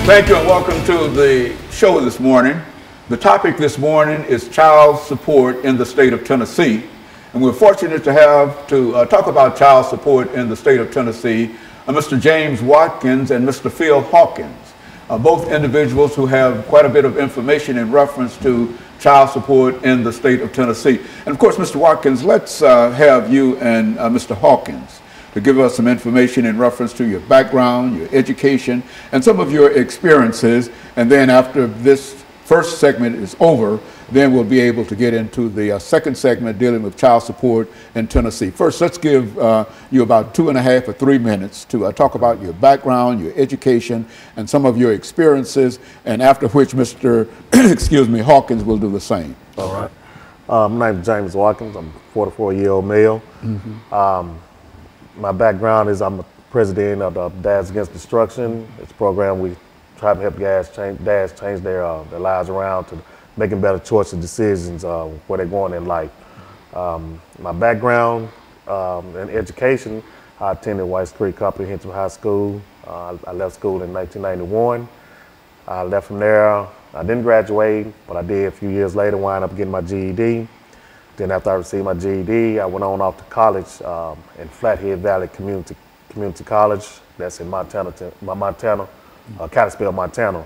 Thank you and welcome to the show this morning. The topic this morning is child support in the state of Tennessee. And we're fortunate to have to talk about child support in the state of Tennessee, Mr. James Watkins and Mr. PHawkins, both individuals who have quite a bit of information in reference to child support in the state of Tennessee. And of course, Mr. Watkins, let's have you and Mr. Hawkins to give us some information in reference to your background, your education, and some of your experiences. And then after this first segment is over, then we'll be able to get into the second segment dealing with child support in Tennessee. First, let's give you about 2.5 or 3 minutes to talk about your background, your education, and some of your experiences, and after which Mr. Hawkins will do the same. All right. My name is James Watkins. I'm a 44-year-old male. My background is I'm the president of the Dads Against Destruction. It's a program we try to help dads change their lives around to making better choices and decisions where they're going in life. My background in education, I attended White Creek Comprehensive High School. I left school in 1991. I left from there. I didn't graduate, but I did a few years later, wind up getting my GED. Then after I received my GED, I went on off to college in Flathead Valley Community College. That's in Montana, Kalispell, Montana.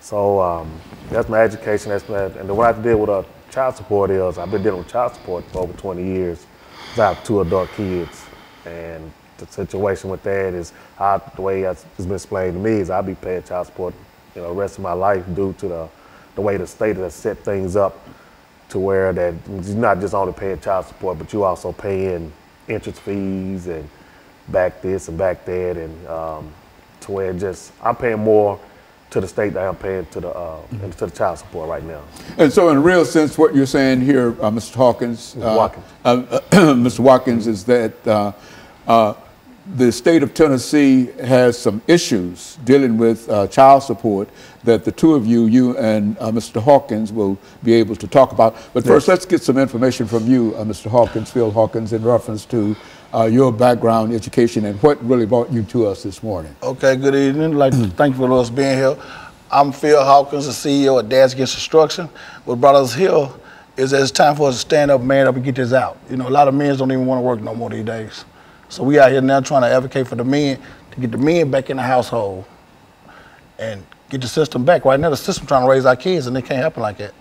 So that's my education. And then what I did with child support is I've been dealing with child support for over 20 years. I have 2 adult kids, and the situation with that is the way it's been explained to me is I'll be paying child support, the rest of my life due to the way the state has set things up, to where that you're not just only paying child support, but you also paying interest fees and back this and back that, and to where I'm paying more to the state than I'm paying to the child support right now. And so, in a real sense, what you're saying here, Mr. Hawkins, Mr. Watkins, is that the state of Tennessee has some issues dealing with child support that the two of you and Mr. Hawkins will be able to talk about. But first, let's get some information from you, Mr. Hawkins, Phil Hawkins, in reference to your background, education, and what really brought you to us this morning. Okay, good evening. I'd like to thank you for us being here. I'm Phil Hawkins, the CEO of Dads Against Destruction. What brought us here is that it's time for us to stand up, man up, and get this out. A lot of men don't even want to work no more these days. So we out here now trying to advocate for the men, to get the men back in the household and get the system back. Right now, the system trying to raise our kids, and it can't happen like that.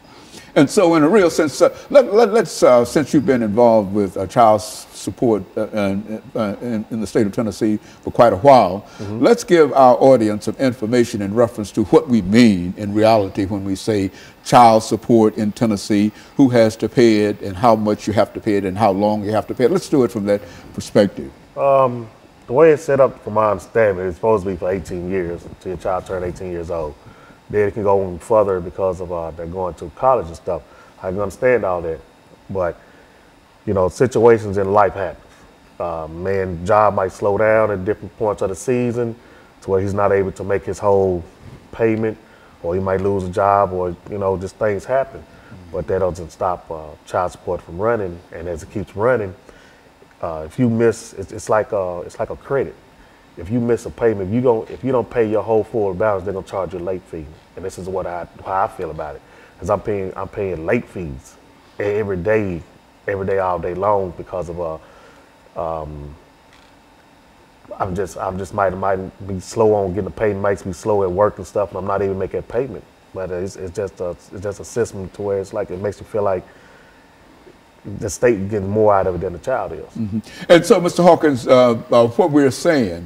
And so, in a real sense, let's since you've been involved with child support in the state of Tennessee for quite a while, let's give our audience some information in reference to what we mean in reality when we say child support in Tennessee, who has to pay it, and how much you have to pay it, and how long you have to pay it. Let's do it from that perspective. The way it's set up, from my understanding, it's supposed to be for 18 years until your child turns 18 years old. Then it can go even further because of they're going to college and stuff. I can understand all that, but situations in life happen. Man's job might slow down at different points of the season, to where he's not able to make his whole payment, or he might lose a job, or just things happen. But that doesn't stop child support from running, and as it keeps running, if you miss, it's like a credit. If you miss a payment, if you don't pay your whole full balance, they're gonna charge you a late fee. And this is how I feel about it, because I'm paying late fees every day, all day long, because of I'm just might be slow on getting the payment, might be slow at work and stuff, and I'm not even making a payment. But it's just a system to where it's like it makes you feel like the state getting more out of it than the child is. And so, Mr. Hawkins, what we're saying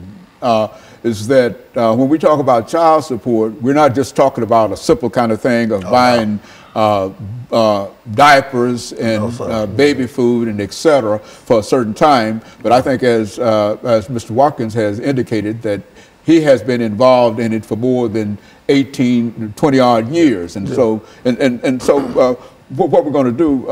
is that when we talk about child support, we're not just talking about a simple kind of thing of buying diapers and baby food and et cetera for a certain time. But I think as Mr. Watkins has indicated, that he has been involved in it for more than 18, 20 odd years. And so, what we're going to do,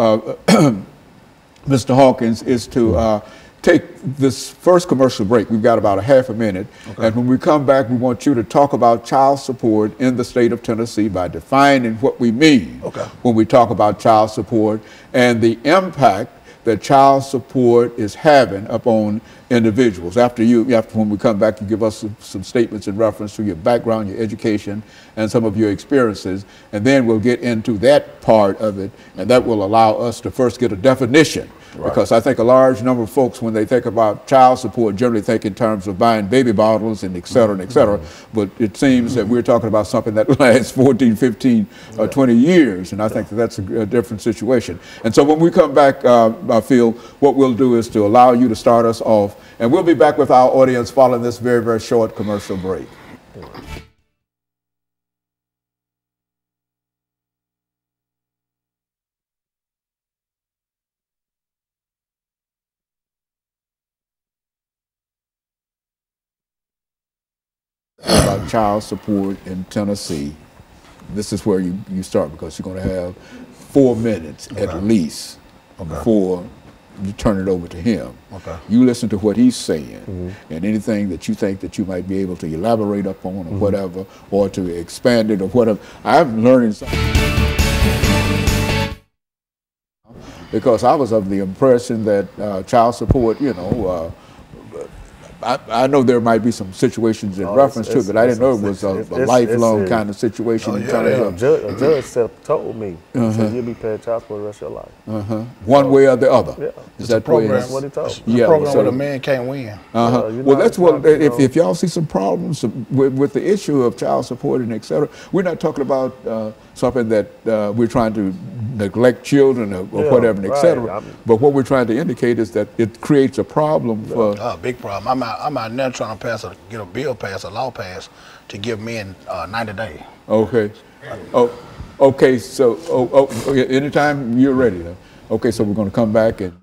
Mr. Hawkins, is to take this first commercial break. We've got about a half a minute. Okay. And when we come back, we want you to talk about child support in the state of Tennessee by defining what we mean when we talk about child support and the impact that child support is having upon individuals. After when we come back, you give us some statements in reference to your background, your education, and some of your experiences, and then we'll get into that part of it, and that will allow us to first get a definition. Right. Because I think a large number of folks, when they think about child support, generally think in terms of buying baby bottles and et cetera, and et cetera. But it seems that we're talking about something that lasts 14, 15, 20 years, and I think that that's a different situation. And so when we come back, I feel what we'll do is to allow you to start us off, and we'll be back with our audience following this very, very short commercial break. About child support in Tennessee. This is where you start, because you're going to have 4 minutes at least before you turn it over to him. You listen to what he's saying, and anything that you think that you might be able to elaborate upon or whatever, or to expand it or whatever. I'm learning something, because I was of the impression that child support, you know, I know there might be some situations in reference to it, but I didn't know it was a lifelong kind of situation. A judge told me, said, you'll be paying child support the rest of your life. One way or the other. Yeah. Is that program? What he told me. Yeah, program where the man can't win. Well, that's what. If y'all see some problems with the issue of child support and et cetera, we're not talking about something that we're trying to neglect children or whatever, and et cetera. But what we're trying to indicate is that it creates a problem for. Big problem. I'm out now trying to get a bill passed, a law passed, to give men 90 days. Okay. Okay. So, anytime you're ready, though. Okay. So we're going to come back and.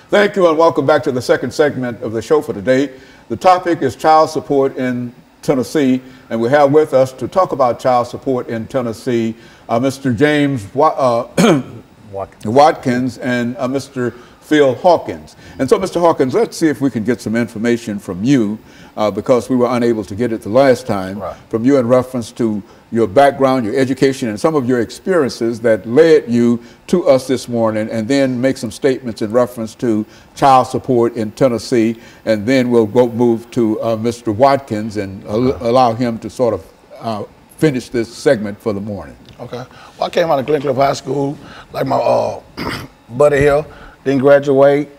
Thank you, and welcome back to the second segment of the show for today. The topic is child support in Tennessee, and we have with us to talk about child support in Tennessee, Mr. James Watkins and Mr. PHawkins. And so, Mr. Hawkins, let's see if we can get some information from you, because we were unable to get it the last time, from you in reference to your background, your education, and some of your experiences that led you to us this morning, and then make some statements in reference to child support in Tennessee, and then we'll move to Mr. Watkins and allow him to sort of finish this segment for the morning. Okay. Well, I came out of Glen Cliff High School, like my buddy here, didn't graduate,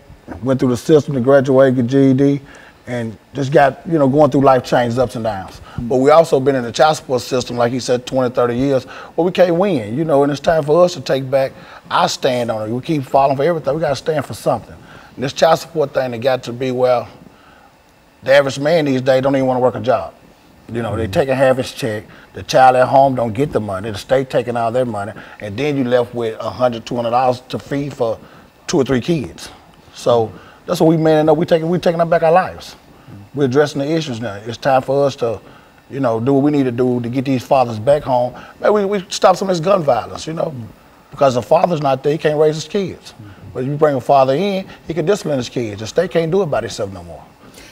went through the system to graduate, get GED, and just got, you know, going through life changes, ups and downs. But we also been in the child support system, like he said, 20, 30 years, where we can't win, you know, and it's time for us to take back our stand on it. We keep falling for everything. We got to stand for something. And this child support thing, it got to be, well, the average man these days don't even want to work a job. You know, they taking half his check, the child at home don't get the money, the state taking all their money, and then you left with $100, $200 to feed for 2 or 3 kids. So that's what we man up. We're taking back our lives. We're addressing the issues now. It's time for us to, you know, do what we need to do to get these fathers back home. Maybe we stop some of this gun violence, you know, because the father's not there, he can't raise his kids. But if you bring a father in, he can discipline his kids. The state can't do it by itself no more.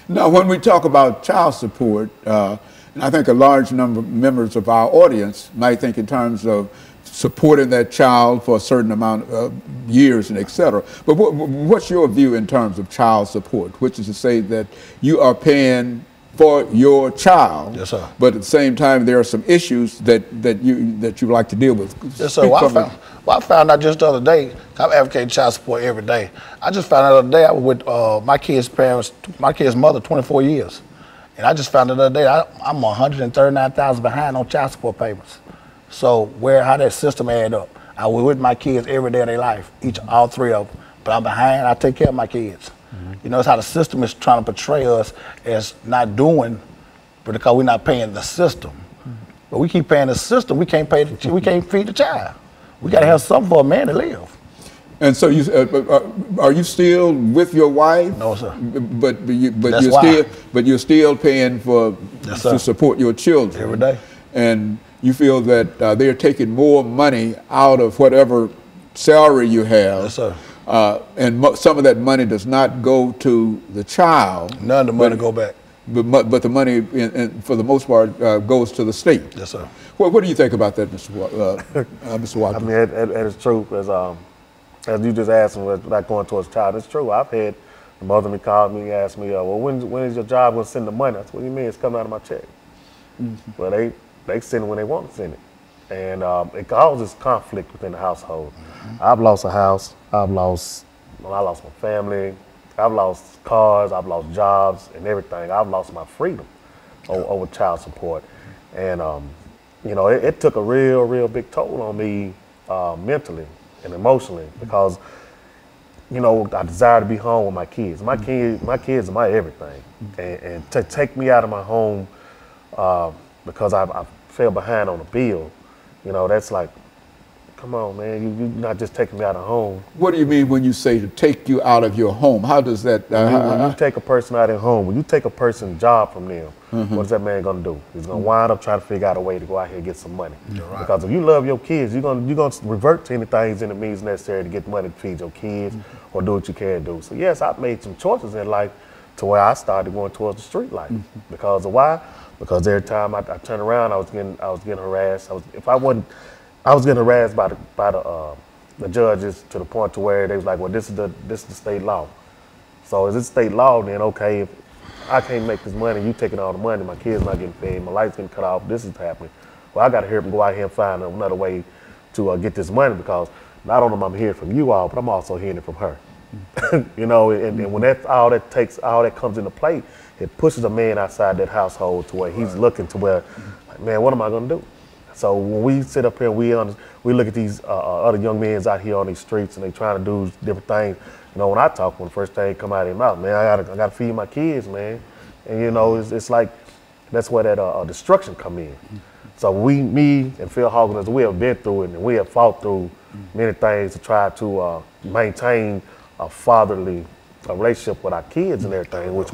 Now, when we talk about child support, and I think a large number of members of our audience might think in terms of supporting that child for a certain amount of years and et cetera. But what's your view in terms of child support, which is to say that you are paying for your child, yes, sir, but at the same time there are some issues that you like to deal with? Yes, sir. I found out just the other day, I'm advocating child support every day. I just found out the other day I was with my kid's parents, my kid's mother, 24 years. And I just found out the other day I'm $139,000 behind on child support payments. So how that system add up? I was with my kids every day of their life, all 3 of them. But I'm behind, I take care of my kids. You know, it's how the system is trying to portray us as not doing, but because we're not paying the system. But we keep paying the system, we can't feed the child. We gotta have something for a man to live. And so are you still with your wife? No, sir. But you're still paying for to support your children every day. And you feel that they're taking more money out of whatever salary you have, yes, sir, and some of that money does not go to the child. None of the money go back. But the money, for the most part, goes to the state. Yes, sir. What do you think about that, Mr. Watkins? I mean, it is true. As you just asked me, like going towards child, it's true. I've had the mother me call me and ask me, well, when is your job going to send the money? I said, what do you mean? It's coming out of my check. Well, they send it when they want to send it. And it causes conflict within the household. I've lost a house. I lost my family. I've lost cars. I've lost jobs and everything. I've lost my freedom over child support. And, you know, it took a real big toll on me mentally and emotionally because, you know, I desire to be home with my kids. My kids are my everything. And to take me out of my home because I fell behind on a bill, you know, that's like, come on, man, you're not just taking me out of home. What do you mean when you say to take you out of your home? How does that? When you take a person out of their home, when you take a person's job from them, what is that man gonna do? He's gonna wind up trying to figure out a way to go out here and get some money. Right. Because if you love your kids, you're gonna revert to anything in the means necessary to get money to feed your kids or do what you can do. So yes, I've made some choices in life to where I started going towards the street life. Because of why? Because every time I turned around, I was getting harassed. I was getting harassed by the judges to the point to where they was like, well, this is the state law. So is it state law? Then okay, if I can't make this money, you taking all the money, my kids not getting fed, my lights getting cut off, this is happening. Well, I got to hear them go out here and find another way to get this money because not only am I hearing from you all, but I'm also hearing it from her. You know, and when all that comes into play, it pushes a man outside that household to where he's looking to where, like, man, what am I gonna do? So when we sit up here and we look at these other young men out here on these streets and they trying to do different things, you know, when I talk, when the first thing come out of their mouth, man, I gotta feed my kids, man. And you know, it's like, that's where that destruction come in. So me and PHawkins, we have been through it and we have fought through many things to try to maintain a fatherly relationship with our kids and everything, which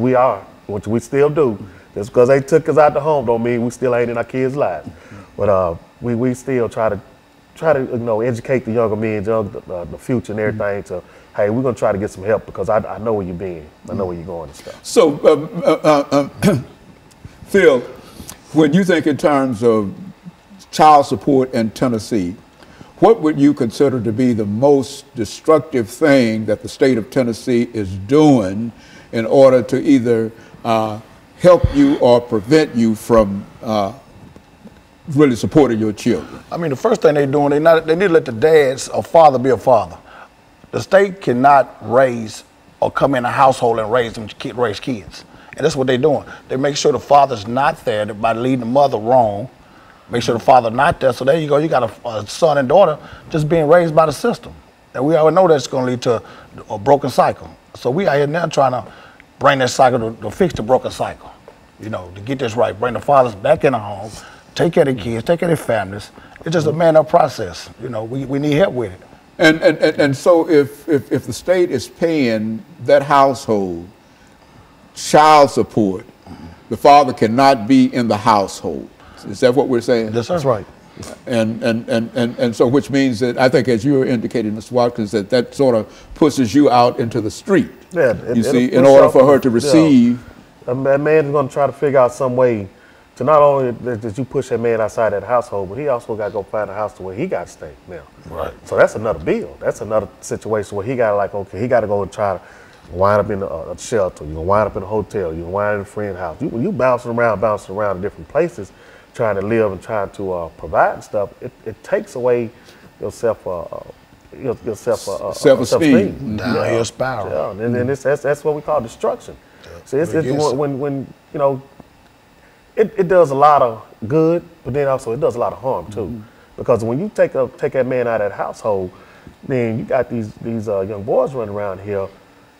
we still do. Just because they took us out the home don't mean we still ain't in our kids' lives. But we still try to you know, educate the younger men, the future and everything to, hey, we're gonna try to get some help because I know where you've been, I know where you're going and stuff. So, Phil, when you think in terms of child support in Tennessee, what would you consider to be the most destructive thing that the state of Tennessee is doing in order to either help you or prevent you from really supporting your children? I mean, the first thing they're doing, they need to let the dads or father be a father. The state cannot raise or come in a household and raise kids. And that's what they're doing. They make sure the father's not there by leading the mother wrong. Make sure the father not there. So there you go. You got a son and daughter just being raised by the system. And we already know that's going to lead to a broken cycle. So we out here now trying to bring that cycle to fix the broken cycle. You know, to get this right. Bring the fathers back in the home. Take care of the kids. Take care of their families. It's just a man-up process. You know, we need help with it. And so if the state is paying that household child support, the father cannot be in the household. Is that what we're saying? That's right. And so which means that I think, as you were indicating, Mr. Watkins, that sort of pushes you out into the street. Yeah, you see, in order for her to receive. A man is going to try to figure out some way to not only that you push that man outside that household, but he also got to go find a house to where he got to stay now. Right. So that's another bill. That's another situation where he got to, like, okay, he got to go and try to wind up in a shelter. You're going to wind up in a hotel. You're going to wind up in a friend's house. You bouncing around in different places, trying to live and trying to provide and stuff. It takes away your self-esteem. Downhill spiral. Yeah, and that's what we call destruction. Yeah. So it's when you know, it does a lot of good, but then also it does a lot of harm too. Because when you take that man out of that household, then you got these young boys running around here,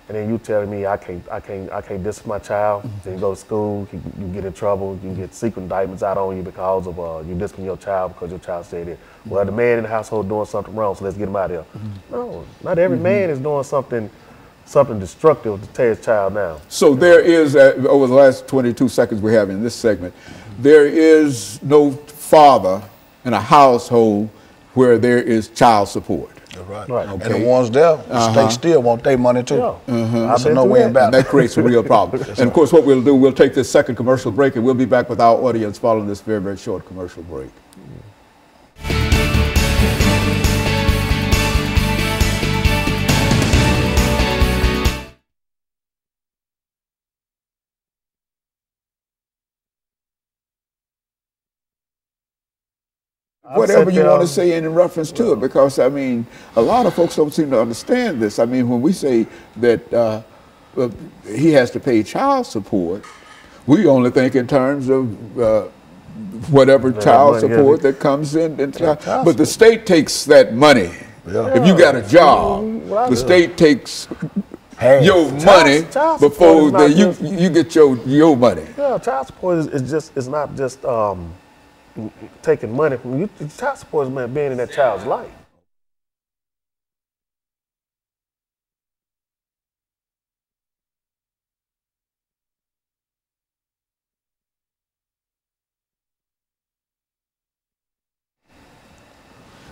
and then you telling me I can't discipline my child. Then you go to school, you get in trouble, you get secret indictments out on you because of you discipline your child because your child said it. Well, the man in the household doing something wrong, so let's get him out of here. No, not every man is doing something destructive to tear his child down. So there is, over the last 22 seconds we have in this segment, there is no father in a household where there is child support. That's right. Right. And the ones there, the state still want their money too. Yeah. That's a no-win battle. And that creates a real problem. And of course, what we'll do, we'll take this second commercial break, and we'll be back with our audience following this very, very short commercial break. Whatever you want to say in reference to it, because I mean, a lot of folks don't seem to understand this. I mean, when we say that he has to pay child support, we only think in terms of whatever child support that comes in. But the state takes that money. If you got a job, the state takes your money before you get your money. Yeah, child support is not just taking money from you. Child support is being in that child's life.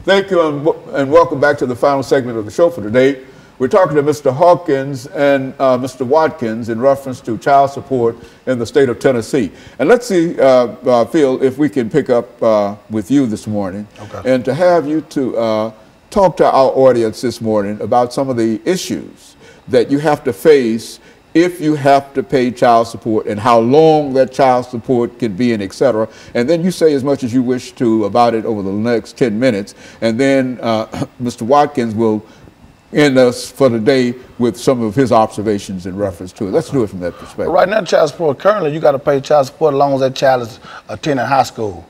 Thank you, and welcome back to the final segment of the show for today. We're talking to Mr. Hawkins and Mr. Watkins in reference to child support in the state of Tennessee. And let's see, Phil, if we can pick up with you this morning, and to have you to talk to our audience this morning about some of the issues that you have to face if you have to pay child support, and how long that child support can be, and et cetera. And then you say as much as you wish to about it over the next 10 minutes. And then Mr. Watkins will end us for the day with some of his observations in reference to it. Let's do it from that perspective. Right now, child support, currently you got to pay child support as long as that child is attending high school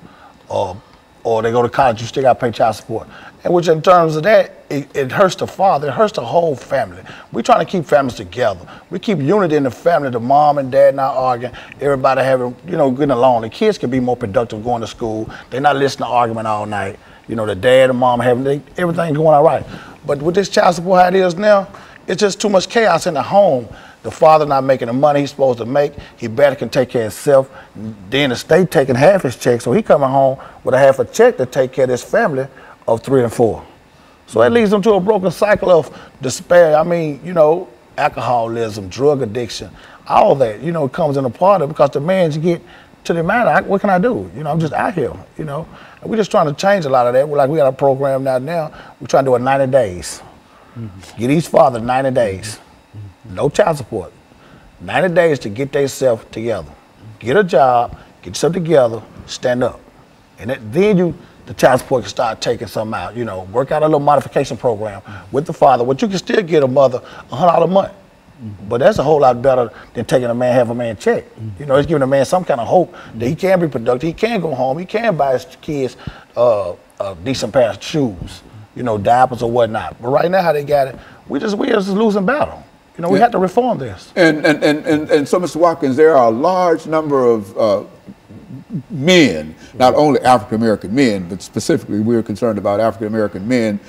or they go to college, you still got to pay child support. And which in terms of that, it hurts the father, it hurts the whole family. We're trying to keep families together. We keep unity in the family, the mom and dad not arguing, everybody having, getting along. The kids can be more productive going to school. They're not listening to argument all night. The dad and mom having everything going all right. But with this child support how it is now, it's just too much chaos in the home. The father not making the money he's supposed to make. He better can take care of himself. Then the state taking half his check, so he coming home with a half a check to take care of his family of 3 and 4. So that leads them to a broken cycle of despair. I mean, alcoholism, drug addiction, all that, comes in a part of it, because the man get to the man, what can I do? I'm just out here, And we're just trying to change a lot of that. We got a program now. We're trying to do it 90 days. Get each father 90 days. No child support. 90 days to get themselves together. Get a job, get yourself together, stand up. And then the child support can start taking something out, work out a little modification program with the father, but you can still get a mother $100 a month. But that's a whole lot better than taking a man, half a man check. It's giving a man some kind of hope that he can be productive, he can go home, he can buy his kids a decent pair of shoes, diapers or whatnot. But right now how they got it, we just losing battle. We have to reform this. And so, Mr. Watkins, there are a large number of men, not only African-American men, but specifically we're concerned about African-American men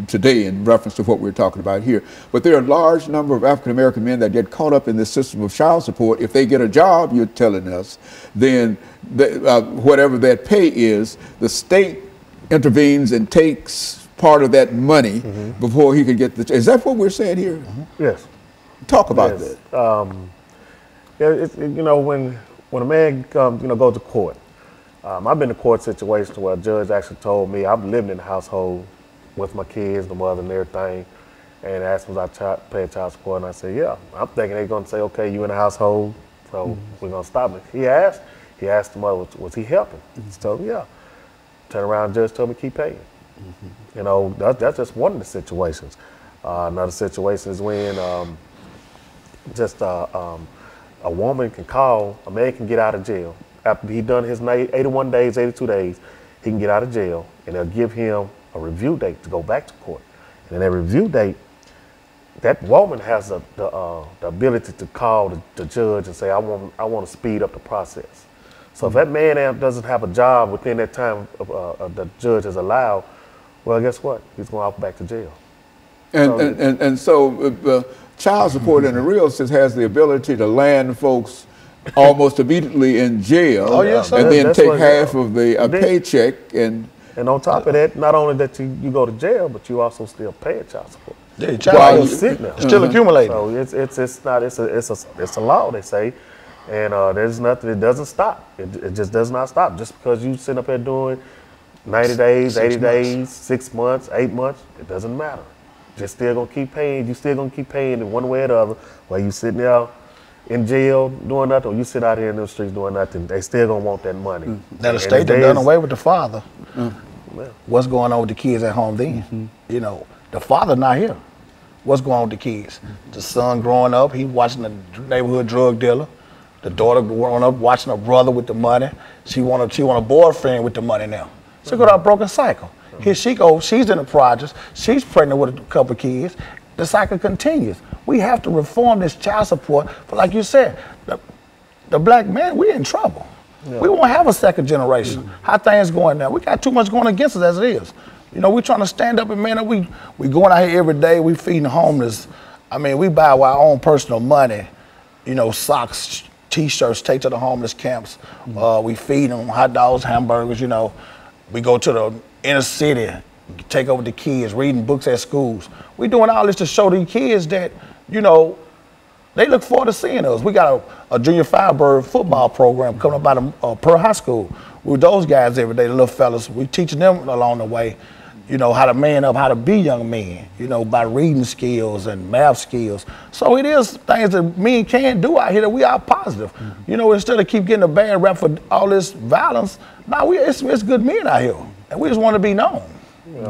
today in reference to what we're talking about here. But there are a large number of African-American men that get caught up in this system of child support. If they get a job, you're telling us, then whatever that pay is, the state intervenes and takes part of that money before he can get the. Is that what we're saying here? Yes. Talk about that. When a man comes, goes to court, I've been in court situations where a judge actually told me, I'm living in the household with my kids, the mother and everything, and asked me if I pay child support, and I said, yeah. I'm thinking they're going to say, okay, you in the household, so we're going to stop it. He asked the mother, was he helping? He told me, yeah. Turn around, the judge told me, keep paying. That's just one of the situations. Another situation is when a woman can call, a man can get out of jail. After he done his 81 days, 82 days, he can get out of jail, and they'll give him a review date to go back to court. And in that review date, that woman has the ability to call the judge and say, I want to speed up the process. So if that man doesn't have a job within that time the judge has allowed, well, guess what? He's going off back to jail. So child support in the real sense has the ability to land folks almost immediately in jail, and then take half of the paycheck and And on top of that, not only that you go to jail, but you also still pay child support. Yeah, While you're sitting there. still accumulating. So it's a law, they say, and there's nothing. It doesn't stop. It just does not stop. Just because you sit up there doing 90 days, 80 days, 6 months, 8 months, it doesn't matter. You're still gonna keep paying. You still gonna keep paying in one way or the other. While you sitting there in jail doing nothing, or you sit out here in the streets doing nothing, they still gonna want that money. Now the state done done away with the father. What's going on with the kids at home then? You know, the father not here. What's going on with the kids? The son growing up, he watching the neighborhood drug dealer. The daughter growing up watching her brother with the money. She want a boyfriend with the money now. She go down a broken cycle. Here she goes, she's in the projects, she's pregnant with a couple of kids. The cycle continues. We have to reform this child support, but like you said, the black man, we in trouble. Yeah. We won't have a second generation. How things going now? We got too much going against us as it is. You know, we trying to stand up and man up. We going out here every day, we feeding the homeless. I mean, we buy our own personal money, you know, socks, t-shirts, take to the homeless camps. We feed them hot dogs, hamburgers, you know. We go to the inner city, take over the kids, reading books at schools. We doing all this to show these kids that, you know, they look forward to seeing us. We got a junior Firebird football program coming up out of Pearl High School. With those guys every day, the little fellas, we teaching them along the way, you know, how to man up, how to be young men, you know, by reading skills and math skills. So it is things that men can do out here that we are positive. You know, instead of keep getting a bad rap for all this violence, now it's good men out here, and we just want to be known. You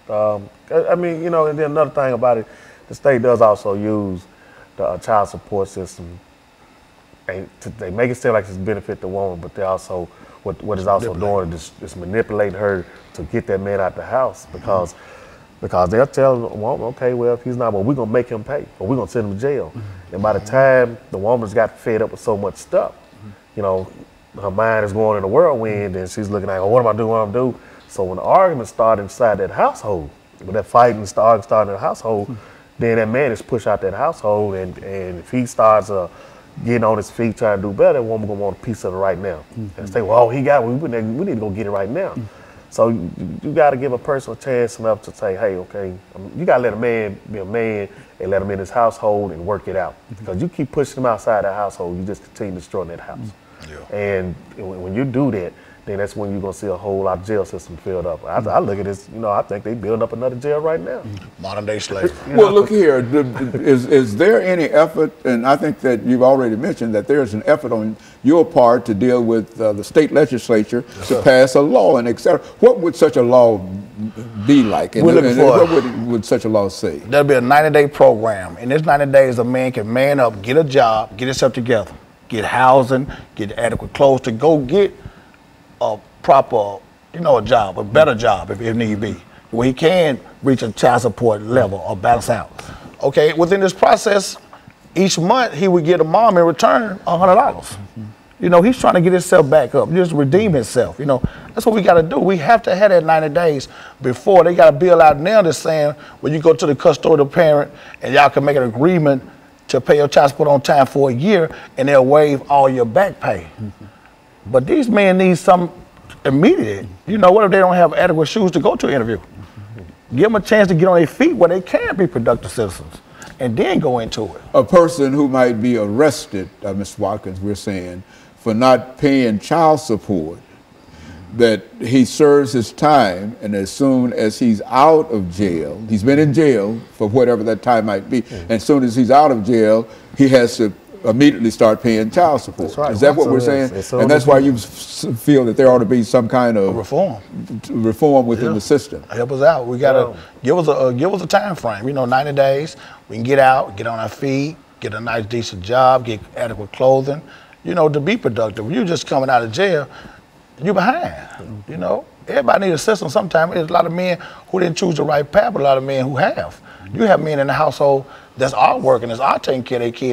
know, I mean, you know, and then another thing about it, the state does also use the child support system. They make it seem like it's benefit the woman, but they also what is also doing is manipulating her to get that man out the house because they'll tell them, well, okay, well, if he's not, well, we're gonna make him pay, or we're gonna send him to jail. And by the time the woman's got fed up with so much stuff, you know, her mind is going in a whirlwind, and she's looking like, oh, what am I doing? What am I doing? So when the arguments start inside that household, when that fighting starting in the household, then that man is pushed out that household, and if he starts getting on his feet trying to do better, that woman gonna want a piece of it right now. And say, well, we need to go get it right now. So you got to give a person a chance enough to say, hey, okay, you got to let a man be a man and let him in his household and work it out. Because you keep pushing him outside that household, you just continue destroying that house. And when you do that, then that's when you're going to see a whole lot of jail system filled up. I look at this, you know, I think they building up another jail right now. Modern day slavery. Well, look here, is there any effort, and I think that you've already mentioned that there's an effort on your part to deal with the state legislature to pass a law and et cetera. What would such a law be like? And what would such a law say? There'll be a 90-day program. In this 90 days, a man can man up, get a job, get himself together, get housing, get adequate clothes to go get a proper, you know, a job, a better job if need be, where he can reach a child support level or balance out. Okay, within this process, each month he would get a mom in return $100. You know, he's trying to get himself back up, just redeem himself. You know, that's what we got to do. We have to have that 90 days before. They got a bill out now that's saying when you go to the custodial parent and y'all can make an agreement to pay your child support on time for a year, and they'll waive all your back pay. But these men need some immediate. You know, what if they don't have adequate shoes to go to an interview? Give them a chance to get on their feet where they can be productive citizens and then go into it. A person who might be arrested, Mr. Watkins, we're saying, for not paying child support, that he serves his time, and as soon as he's out of jail, he's been in jail for whatever that time might be, and as soon as he's out of jail, he has to immediately start paying child support. That's right. Is that what we're saying? And that's why you feel that there ought to be some kind of reform within the system. Help us out. We gotta give us a time frame. You know, 90 days. We can get out, get on our feet, get a nice decent job, get adequate clothing. You know, to be productive. You're just coming out of jail, you're behind. You know, everybody needs assistance. Sometimes there's a lot of men who didn't choose the right path, but a lot of men who have. You have men in the household that's all working, that's all taking care of their kids.